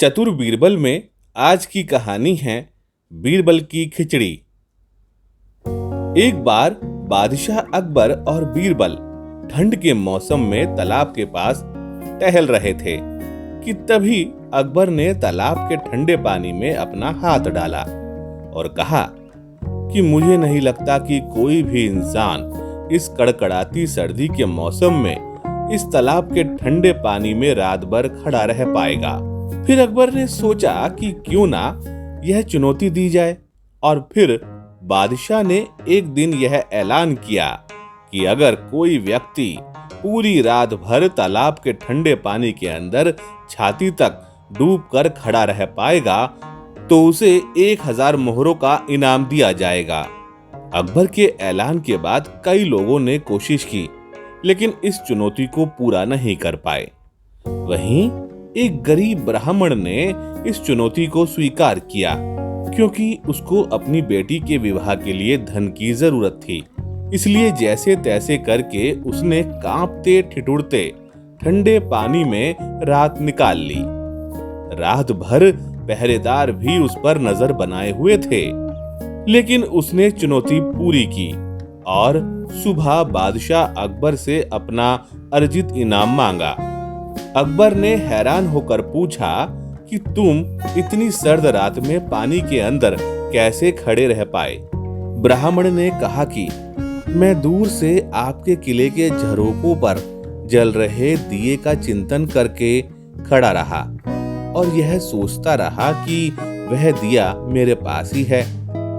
चतुर बीरबल में आज की कहानी है बीरबल की खिचड़ी। एक बार बादशाह अकबर और बीरबल ठंड के मौसम में तालाब के पास टहल रहे थे कि तभी अकबर ने तालाब के ठंडे पानी में अपना हाथ डाला और कहा कि मुझे नहीं लगता कि कोई भी इंसान इस कड़कड़ाती सर्दी के मौसम में इस तालाब के ठंडे पानी में रात भर खड़ा रह पाएगा। फिर अकबर ने सोचा कि क्यों ना यह चुनौती दी जाए और फिर बादशाह ने एक दिन यह ऐलान किया कि अगर कोई व्यक्ति पूरी रात भर तालाब के ठंडे पानी के अंदर छाती तक डूबकर खड़ा रह पाएगा तो उसे 1000 मोहरों का इनाम दिया जाएगा। अकबर के ऐलान के बाद कई लोगों ने कोशिश की लेकिन इस चुनौती को पूरा नहीं कर पाए। वहीं एक गरीब ब्राह्मण ने इस चुनौती को स्वीकार किया क्योंकि उसको अपनी बेटी के विवाह के लिए धन की जरूरत थी। इसलिए जैसे तैसे करके उसने कांपते ठिठुरते ठंडे पानी में रात निकाल ली। रात भर पहरेदार भी उस पर नजर बनाए हुए थे लेकिन उसने चुनौती पूरी की और सुबह बादशाह अकबर से अपना अर्जित इनाम मांगा। अकबर ने हैरान होकर पूछा कि तुम इतनी सर्द रात में पानी के अंदर कैसे खड़े रह पाए। ब्राह्मण ने कहा कि मैं दूर से आपके किले के झरोकों पर जल रहे दिए का चिंतन करके खड़ा रहा और यह सोचता रहा कि वह दिया मेरे पास ही है।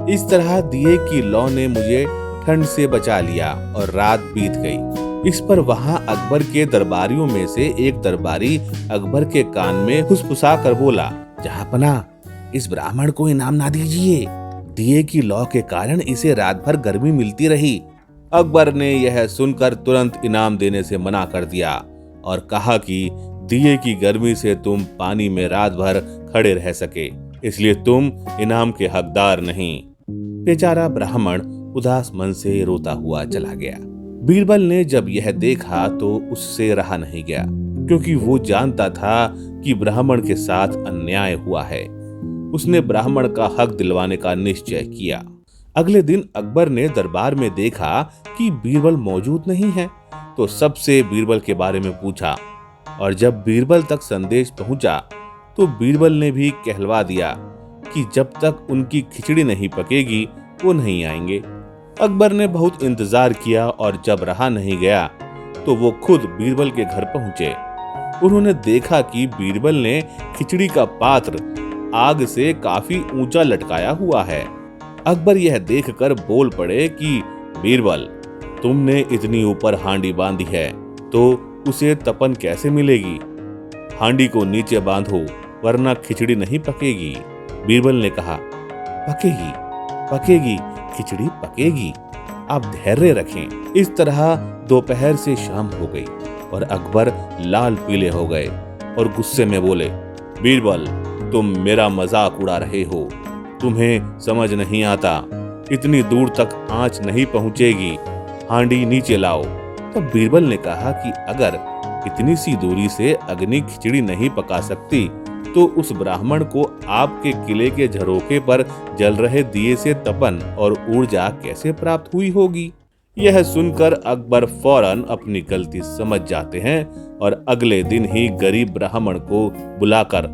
इस तरह दिए की लौ ने मुझे ठंड से बचा लिया और रात बीत गई। इस पर वहां अकबर के दरबारियों में से एक दरबारी अकबर के कान में फुसफुसा कर बोला, जहांपना इस ब्राह्मण को इनाम ना दीजिए, दिए की लौ के कारण इसे रात भर गर्मी मिलती रही। अकबर ने यह सुनकर तुरंत इनाम देने से मना कर दिया और कहा कि दिए की गर्मी से तुम पानी में रात भर खड़े रह सके, इसलिए तुम इनाम के हकदार नहीं। बेचारा ब्राह्मण उदास मन से रोता हुआ चला गया। बीरबल ने जब यह देखा तो उससे रहा नहीं गया क्योंकि वो जानता था कि ब्राह्मण के साथ अन्याय हुआ है। उसने ब्राह्मण का हक दिलवाने का निश्चय किया। अगले दिन अकबर ने दरबार में देखा कि बीरबल मौजूद नहीं है तो सबसे बीरबल के बारे में पूछा और जब बीरबल तक संदेश पहुंचा तो बीरबल ने भी कहलवा दिया कि जब तक उनकी खिचड़ी नहीं पकेगी वो नहीं आएंगे। अकबर ने बहुत इंतजार किया और जब रहा नहीं गया तो वो खुद बीरबल के घर पहुंचे। उन्होंने देखा कि बीरबल ने खिचड़ी का पात्र आग से काफी ऊंचा लटकाया हुआ है। अकबर यह देखकर बोल पड़े कि बीरबल, तुमने इतनी ऊपर हांडी बांधी है तो उसे तपन कैसे मिलेगी? हांडी को नीचे बांधो वरना खिचड़ी नहीं पकेगी। बीरबल ने कहा, पकेगी पकेगी, खिचड़ी पकेगी, आप धैर्य रखें। इस तरह दोपहर से शाम हो गई और अकबर लाल पीले हो गए और गुस्से में बोले, बीरबल, तुम मेरा मजाक उड़ा रहे हो, तुम्हें समझ नहीं आता, इतनी दूर तक आंच नहीं पहुंचेगी, हांडी नीचे लाओ। तब बीरबल ने कहा कि अगर इतनी सी दूरी से अग्नि खिचड़ी नहीं पका सकती तो उस ब्राह्मण को आपके किले के झरोखे पर जल रहे दिए से तपन और ऊर्जा कैसे प्राप्त हुई होगी। यह सुनकर अकबर फौरन अपनी गलती समझ जाते हैं और अगले दिन ही गरीब ब्राह्मण को बुलाकर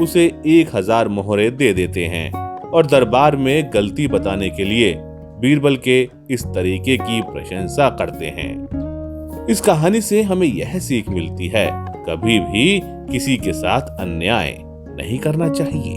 उसे 1000 मोहरे दे देते हैं और दरबार में गलती बताने के लिए बीरबल के इस तरीके की प्रशंसा करते हैं। इस कहानी से हमें यह सीख मिलती है, कभी भी किसी के साथ अन्याय नहीं करना चाहिए।